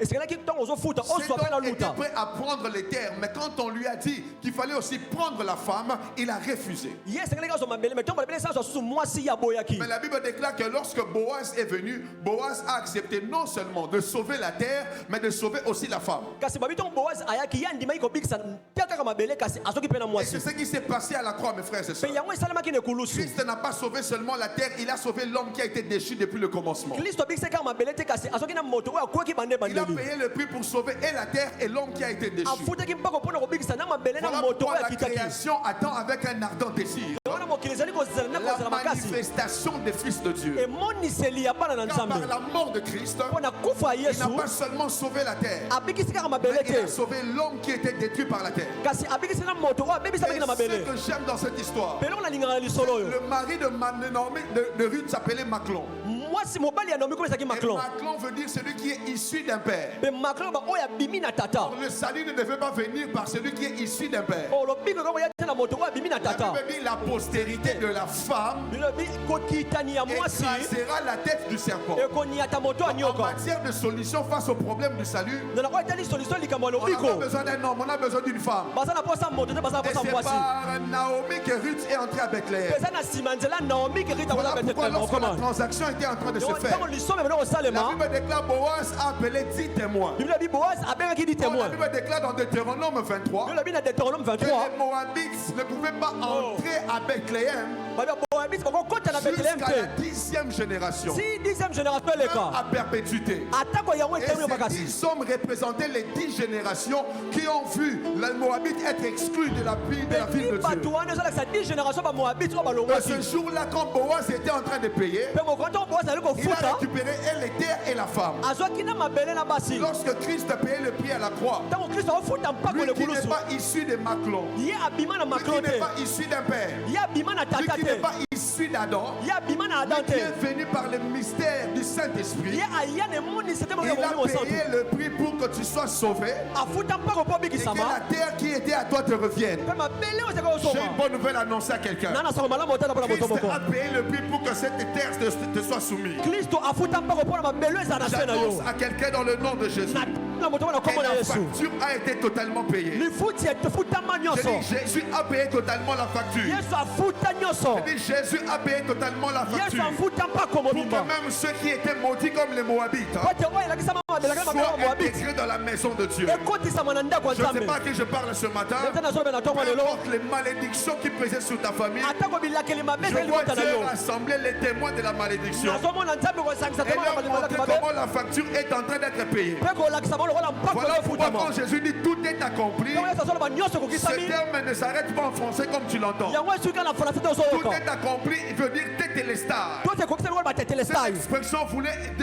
Et c'est là qui tombe aux autres foot. On Cet soit homme la était luta. prêt à prendre les terres, mais quand on lui a dit qu'il fallait aussi prendre la femme, il a refusé. Yes, c'est là qui sont mabele. Mais tombe la ça sur moi si ya boyaki. Mais la Bible déclare que lorsque Boaz est venu, Boaz a accepté non seulement de sauver la terre, mais de sauver aussi la femme. Kasi babi ton Boaz ayaki ya ndima iko big sana. Tiaka mabele kasi azoki pena Et moi c'est si. ce qui s'est passé à la croix, mes frères et sœurs. Mais yango esalama ki ne kulusu. Christ n'a pas sauvé seulement la terre, il a sauvé l'homme qui a été déchu depuis le commencement. Kristo big se ka mabele te kasi azoki na moto oya kweki bande Il a bandeli. payé le prix pour sauver et la terre et l'homme qui a été déchu. Afutaki mpako pona ko big sana mabele na Voilà moto pourquoi oya la kitaki. création attend avec un ardent désir Wana mokilizali ko zela na ko la zela makasi. manifestation des fils de Dieu. E moniseli ya bana na Car par nzambe. la mort de Christ, Pona kufa il n'a Yesu. pas seulement sauvé la terre, Abikisi ka mais mabele il a te. sauvé l'homme qui était détruit par la terre. Kasi abikisi na moto oya bebisa Et baki na ce mabele. que j'aime dans cette histoire, Pelongo na lingana lisolo yo. le mari de Naomi, de Ruth s'appelait Maclon. Mwasi mobali ya Naomi ko ezaki Et Maclon. Maclon veut dire celui qui est issu d'un père. Be Maclon ba oya bimi na tata. Le salut ne devait pas venir par celui qui est issu d'un père. Oh lo big ko ya tena moto oya bimi na La tata. Bible dit la postérité de la femme Bilo bi ko kitani ya mwasi. écrasera la tête du serpent. E ko ni ata moto En anyoko. matière de solution face au problème du salut, Na ko etali solution likambo on n'a pas lobiko. besoin d'un homme, on a besoin d'une femme. Baza na posa moto te baza na Et posa c'est mwasi. par Naomi que Ruth est entrée à Bethléem. Pesa na sima nzela Naomi ki rita Voilà baza pourquoi betete lorsque la comment. transaction était en train de se faire, Tango lisome beno la salema. Bible déclare Boaz a appelé 10 témoins. Bible bi Boaz abengaki di Or, la témoin. Bible déclare dans Deutéronome 23 Bible bi na Deutéronome que 23. les Moabites ne pouvaient pas entrer à Bethléem Babi Boaz bako kota na Bethlehem jusqu'à la te. 10e génération, Si 10e génération même eleka. à perpétuité. Atako yango Et etemyo ces bakasi. 10 hommes représentaient les 10 générations qui ont vu les Moabites être exclus de la ville de Bato Dieu. wana ezalaka 10 génération ba Moabite o Et balongwaki. ce jour-là, quand Boaz était en train de payer, Pe mokonto Boaz ali il a kofuta. récupéré et les terres et la femme. Azwaki na mabele na basi. Lorsque Christ a payé le prix à la croix, Tango Kristo afuta mpako lui le qui n'est kulusu. pas issu de Maclon, Ye abima na lui qui Maclon n'est te. pas issu d'un père, Ye abima na lui tata qui n'est te. pas issu d'Adam, Ye abima na Adam lui qui te. est venu par le mystère du Saint-Esprit, Ye aya ne moni sete mo il mo a mo santu. payé le prix pour que tu sois sauvé Afuta mpako po et que bikisama. la terre qui était à toi te revienne. Pe mabele o seka J'ai une osoma. bonne nouvelle à annoncer à quelqu'un. Nana soma malamu otala mpona moto Christ moko. a payé le prix pour que cette terre te soit soumise. Kristo afuta mpako mpona mabele ezala na se na J'annonce yo. à quelqu'un dans le nom de Jésus Na moto wana que kombo na la Yesu. facture a été totalement payée. Lifuti etufutama Je nyonso. dis, Jésus a payé totalement la facture. Yesu afuta nyonso. Je dis, Jésus a payé totalement la Yesu facture. afuta mpako Pour que mobimba. même ceux qui étaient maudits comme les Moabites Po te oyo elakisama mabele kaka mabele soient ya Moabite. intégrés dans la maison de Dieu. Ekotisama na ndako ya Je ne sais Nzambe. pas à qui je parle ce matin. Ete nazoloba na ntongo Peu lelo. importe les malédictions qui pesaient sur ta famille, Atako bilakeli mabe je ezali vois kota na Dieu yo. rassembler les témoins de la malédiction Nazomona Nzambe kosangisa et tema na leur malaka montrer mabe. comment la facture est en train d'être payée. Mpe kolakisa bango lokola mpako Voilà pourquoi ezofutama. quand Jésus dit tout est accompli, Ntango Yesu azoloba nyonso ce ekokisami. terme ne s'arrête pas en français comme tu l'entends. Yango esuki na français te Tout ozoyoka. est accompli, il veut dire tétélestage. To te ekokisami lokola batetele Cette style. expression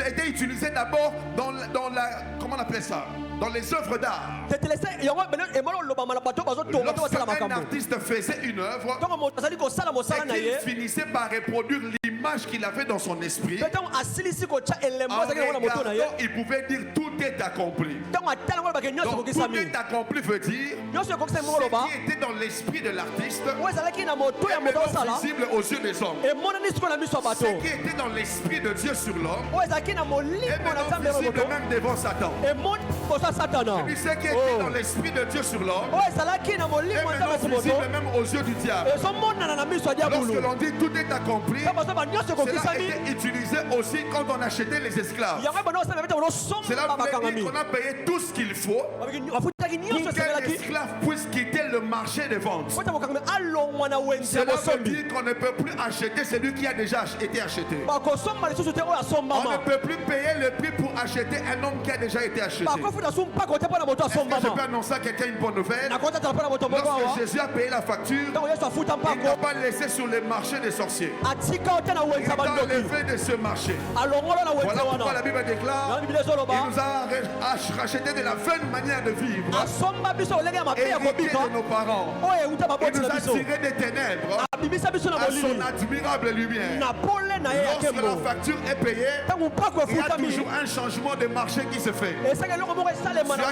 était utilisée d'abord dans la, comment on appelait ça? Dans les œuvres d'art. tetele style yango bene emona olobama na bato bazotonga to basala Lorsqu'un makambo. artiste faisait une œuvre Ntango moto azali kosala mosala et na qu'il ye. finissait par reproduire l'image qu'il avait dans son esprit, Mpe ntango asilisi kotya elembo en azalaki nango na moto na ye. regardant, il pouvait dire tout est accompli. Ntango atala ngo lobake nyonso Donc tout ekokisami. est accompli veut dire Nyonso ekokisami moko loba. ce qui était dans l'esprit de l'artiste Oyo ezalaki na moto ya est moto maintenant osala. visible aux yeux des hommes. Emonani sikoyo na miso ya bato. Ce qui était dans l'esprit de Dieu sur l'homme Oyo ezalaki na est molimo na maintenant Nzambe ya visible moto. même devant Satan. Emoni liboso ya satana. Et ce qui était dans l'esprit de Dieu sur l'homme Oyo ezalaki na est molimo ya maintenant Nzambe esi moto. visible même aux yeux du diable. Ezomonana na miso ya Lorsque diabulu. l'on dit tout est accompli, Ntango bazoba nyonso cela ekokisami. était utilisé aussi quand on achetait les esclaves. yango ebona osala bete Cela bozosomba voulait dire bakangami. qu'on a payé tout ce qu'il faut bafutaki pour nyonso qu'un esengelaki. esclave puisse quitter le marché des ventes. po ete mokangami alongwa na wenze ya Cela veut bosombi. dire qu'on ne peut plus acheter celui qui a déjà été acheté. bakosomba lisusu te oyo On ne asombama. peut plus payer le prix pour acheter un homme qui a déjà été acheté. bakofuta su mpako te mpo na moto Est-ce que je peux asombama. annoncer à quelqu'un une bonne nouvelle? nakotatala mpo na moto moko awa. Lorsque Jésus a payé la facture, ntango yesu afuta il n'a mpako pas laissé sur les marchés des sorciers. atika te na Il wenze ya est bandoki. enlevé de ce marché. alongolo na wenze Voilà pourquoi la wana. Bible déclare na biblia ezoloba. il nous a racheté de la vaine manière de vivre, asomba biso olenge ya mabe ya hérité kobika. de nos parents. oyo euta Il baboti nous na a biso. tiré des ténèbres à son admirable lumière. Lorsque la facture est payée, il y a toujours un changement de marché qui se fait. Tu as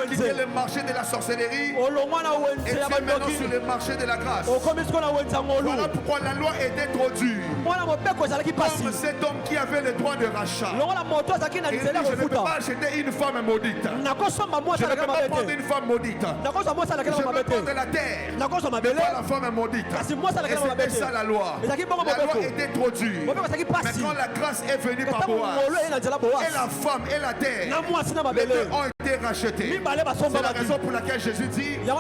quitté le marché de la sorcellerie et tu es maintenant sur le marché de la grâce. Voilà pourquoi la loi était trop dure. Comme cet homme qui avait le droit de rachat. Il dit, je ne peux pas acheter une femme maudite. Je ne peux pas prendre une femme maudite. Je peux prendre la terre, mais pas la femme maudite. Et c'était ça la loi. La loi était trop dure. Mais quand la grâce est venue par Boaz, et la femme et la terre, les deux ont été rachetés. C'est la raison pour laquelle Jésus dit, je ne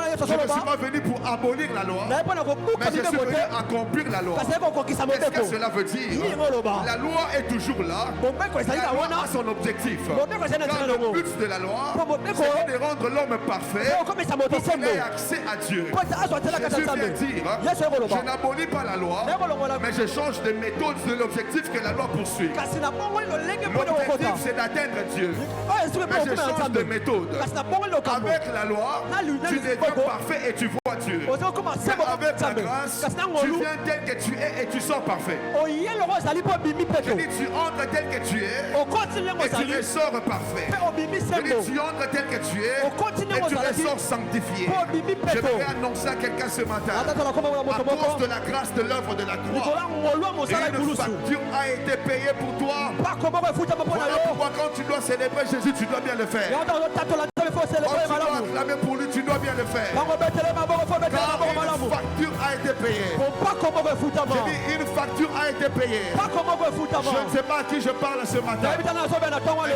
suis pas venu pour abolir la loi, mais je suis venu accomplir la loi. Qu'est-ce que cela veut dire? La loi est toujours là. La loi a son objectif. Car le but de la loi, c'est de rendre l'homme parfait pour qu'il ait accès à Dieu. Jésus vient dire, je n'abolis pas la loi, mais je change de méthode de l'objectif que la loi poursuit. L'objectif, c'est d'atteindre Dieu. Mais je change de méthode. Avec la loi, tu deviens parfait et tu vois Dieu. Mais avec la grâce, tu viens tel que tu es et tu sors parfait. Je dis, tu entres tel que tu es et tu ressors parfait. Je dis, tu entres tel que tu es et tu ressors sanctifié. Je vais annoncer à quelqu'un ce matin, à cause de la grâce de l'œuvre de la croix, une facture a été payée pour toi. Voilà pourquoi quand tu dois célébrer Jésus, tu dois bien le faire. Quand tu dois acclamer pour lui, tu dois bien le faire. Car une facture a été payée. Je dis, une facture a été payée. Je ne sais pas à qui je parle ce matin, mais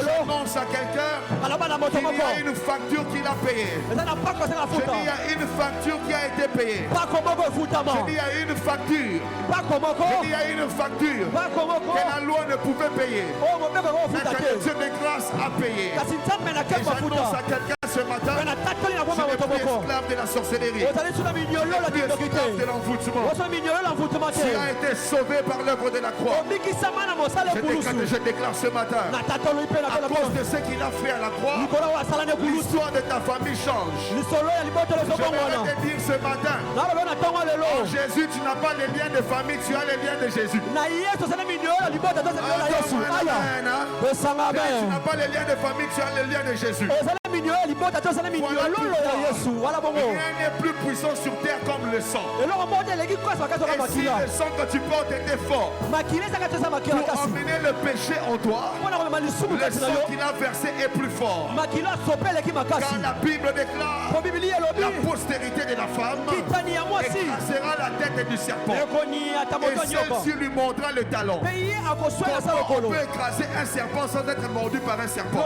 j'annonce à quelqu'un qu'il y a une facture qu'il a payée. Je dis, il y a une facture qui a été payée. Je dis, il y a une facture. Je dis, il y a une facture que la loi ne pouvait payer, mais que le Dieu de grâce a payé. Et j'annonce à quelqu'un ce matin, je n'ai plus esclave de la sorcellerie, je n'ai plus esclave de l'envoûtement. Tu as été sauvé par l'œuvre de la croix. Je déclare ce matin, à cause de ce qu'il a fait à la croix, l'histoire de ta famille change. Je vais te dire ce matin, en Jésus, tu n'as pas les liens de famille, tu as les liens de Jésus. Tu n'as pas les liens de famille, tu as les liens de Jésus. Rien n'est plus puissant sur terre comme le sang. Et si le sang que tu portes était fort pour emmener le péché en toi, le sang qu'il a versé est plus fort. Car la Bible déclare, la postérité de la femme écrasera la tête du serpent et celle-ci lui montrera le talon. Comment on peut écraser un serpent sans être mordu par un serpent?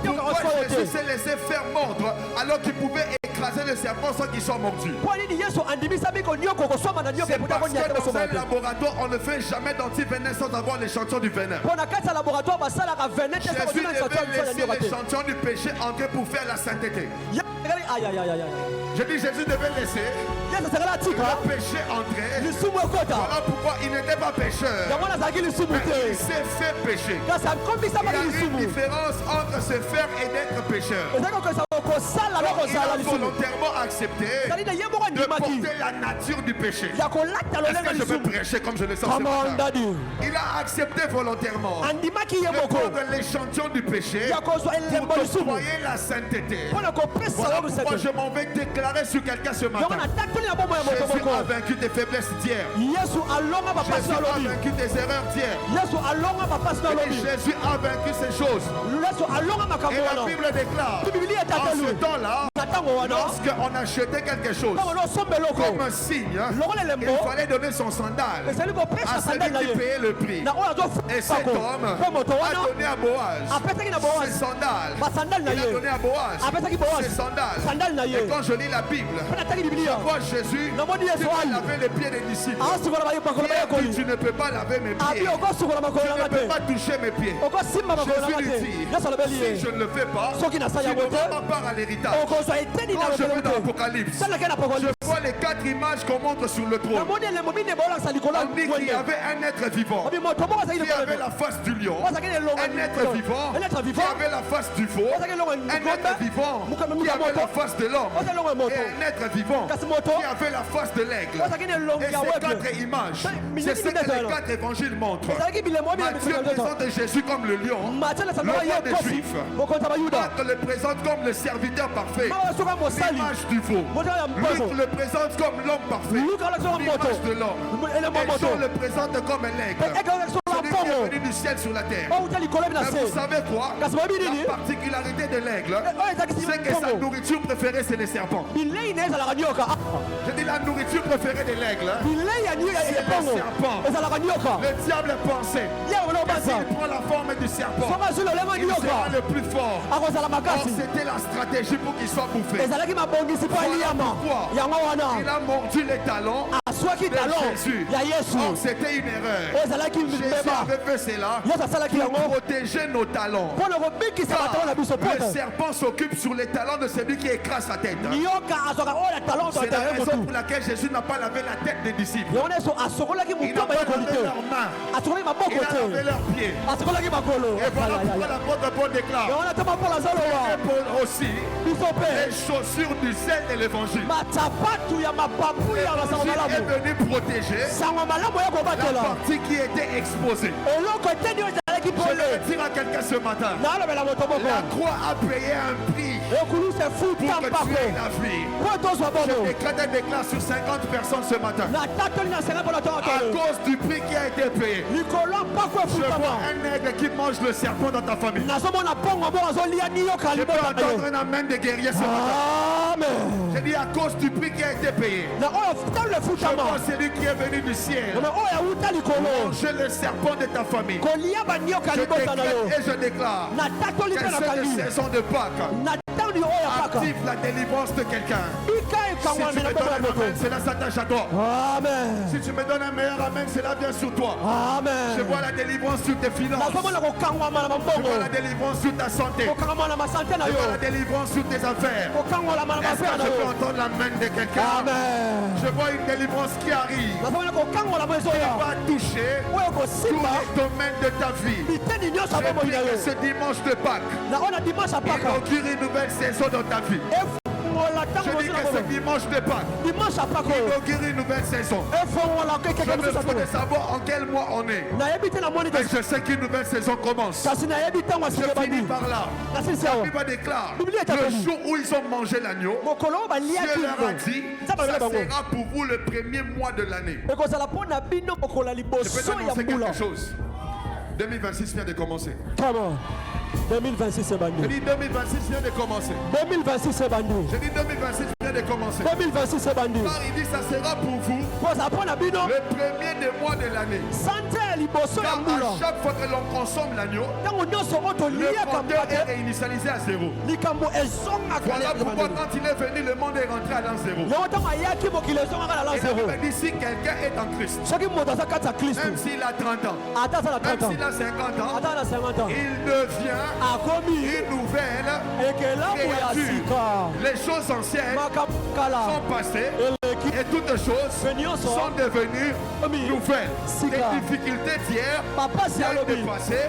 Pourquoi Jésus s'est laissé faire mordre alors qu'il pouvait écraser le serpent sans qu'il soit mordu? C'est parce que dans un laboratoire, on ne fait jamais d'antivenin sans avoir l'échantillon du venin. Jésus devait laisser l'échantillon du péché entrer pour faire la sainteté. Je dis, Jésus devait laisser le péché entrer. Voilà pourquoi il n'était pas pécheur, mais il s'est fait pécher. Il y a une différence entre se faire et d'être pécheur. Il a volontairement accepté de porter la nature du péché. Est-ce que je peux prêcher comme je le sens ce matin? Il a accepté volontairement de prendre l'échantillon du péché pour déployer la sainteté. Voilà pourquoi je m'en vais déclarer sur quelqu'un ce matin. Jésus a vaincu tes faiblesses d'hier. Jésus a vaincu tes erreurs d'hier. Jésus a vaincu ces choses. Et la Bible déclare, en ce temps-là, lorsqu'on achetait quelque chose comme un signe, il fallait donner son sandal à celui qui payait le prix. Et cet homme a donné à Boaz ses sandales. Il a donné à Boaz ses sandales. Et quand je lis la Bible, je vois Jésus qui va laver les pieds des disciples. Tu ne peux pas laver mes pieds. Tu ne peux pas toucher mes pieds. Jésus lui dit, si je ne le fais pas, tu n'auras pas part à l'héritage. Quand je vais dans l'Apocalypse, je vois les 4 images qu'on montre sur le trône. On dit qu'il y avait un être vivant qui avait la face du lion, un être vivant qui avait la face du veau, un être vivant qui avait la face de l'homme et un être vivant qui avait la face de l'aigle. Et ces 4 images, c'est ce que les 4 évangiles montrent. Matthieu présente Jésus comme le lion, le roi des Juifs. Marc le présente comme le serviteur parfait, l'image du veau. Luc le présente comme l'homme parfait, l'image de l'homme. Et Jean le présente comme l'aigle, celui qui est venu du ciel sur la terre. Mais vous savez quoi? La particularité de l'aigle, c'est que sa nourriture préférée, c'est les serpents. Je dis la nourriture préférée de l'aigle, c'est le serpent. Le diable pensait que s'il prend la forme du serpent, il sera le plus fort. Or, c'était la stratégie pour qu'il soit bouffé. Voilà pourquoi il a mordu les talons de Jésus. Or, c'était une erreur. Jésus avait fait cela pour protéger nos talons. Le serpent s'occupe sur les talons de celui qui écrase sa tête. C'est la raison pour laquelle Jésus n'a pas lavé la tête des disciples. Il n'a pas lavé leurs mains. Il a lavé leurs pieds. Et voilà pourquoi l'apôtre Paul déclare Paul aussi les chaussures du zèle de l'évangile. L'évangile est venu protéger la partie qui était exposée. Je vais dire à quelqu'un ce matin, la croix a payé un prix pour que tu aies la vie. Je déclare sur 50 personnes ce matin. À cause du prix qui a été payé. Je vois un aigle qui mange le serpent dans ta famille. Je peux entendre un amen de guerrier ce matin. Je dis à cause du prix qui a été payé. Je vois celui qui est venu du ciel manger le serpent de ta famille. Je déclare et je déclare que cette saison de Pâques active la délivrance de quelqu'un. Si tu me donnes un amen, cela s'attache à toi. Amen. Si tu me donnes un meilleur amen, cela vient sur toi. Amen. Je vois la délivrance sur tes finances. Je vois la délivrance sur ta santé. Je vois la délivrance sur tes affaires. Est-ce que je peux entendre l'amen de quelqu'un? Amen. Je vois une délivrance qui arrive. Qui va toucher tous les domaines de ta vie. Je prie que ce dimanche de Pâques, inaugure une nouvelle saison dans ta vie. Je dis que ce dimanche de Pâques, inaugure une nouvelle saison. Je me fous de savoir en quel mois on est. Mais je sais qu'une nouvelle saison commence. Je finis par là. La Bible déclare, le jour où ils ont mangé l'agneau, Dieu leur a dit, ça sera pour vous le premier mois de l'année. Je peux t'annoncer quelque chose. 2026 vient de commencer. 2026 c'est banni. Je dis 2026 vient de commencer. 2026 c'est banni. Je dis 2026 vient de commencer. 2026 c'est banni. Car il dit ça sera pour vous le premier des mois de l'année. Car à chaque fois que l'on consomme l'agneau, le compteur est réinitialisé à 0. Voilà pourquoi quand il est venu, le monde est rentré à l'an 0. Et la Bible dit si quelqu'un est en Christ, même s'il a 30 ans, même s'il a 50 ans, il devient une nouvelle créature. Les choses anciennes sont passées et toutes choses sont devenues nouvelles. Les difficultés d'hier viennent de passer,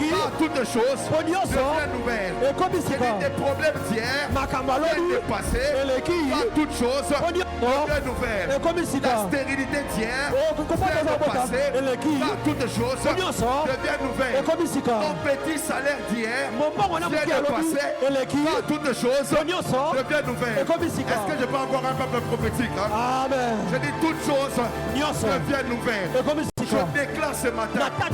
car toutes choses deviennent nouvelles. Des problèmes d'hier viennent de passer, car toutes choses deviennent nouvelles. La stérilité d'hier vient de passer, car toutes choses deviennent nouvelles. Ton petit salaire d'hier vient de passer, car toutes choses deviennent nouvelles. Est-ce que je peux avoir un peuple prophétique? Amen. Je dis toutes choses deviennent nouvelles. Je déclare ce matin un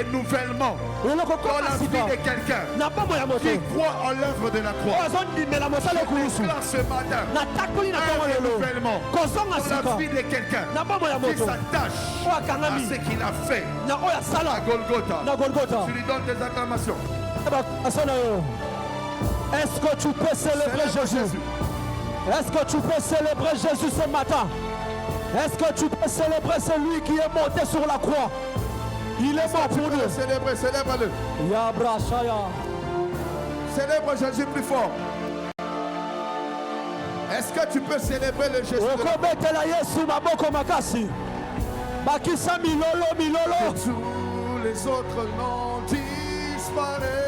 renouvellement dans la vie de quelqu'un qui croit en l'œuvre de la croix. Je déclare ce matin un renouvellement dans la vie de quelqu'un qui s'attache à ce qu'il a fait à Golgotha. Tu lui donnes des acclamations. Est-ce que tu peux célébrer Jésus? Est-ce que tu peux célébrer Jésus ce matin? Est-ce que tu peux célébrer celui qui est monté sur la croix? Il est mort pour nous. Célèbre-le. Célèbre Jésus plus fort. Est-ce que tu peux célébrer le Jésus de la gloire? okobetela Yesu maboko makasi bakisa milolo Tous les autres noms disparaissent.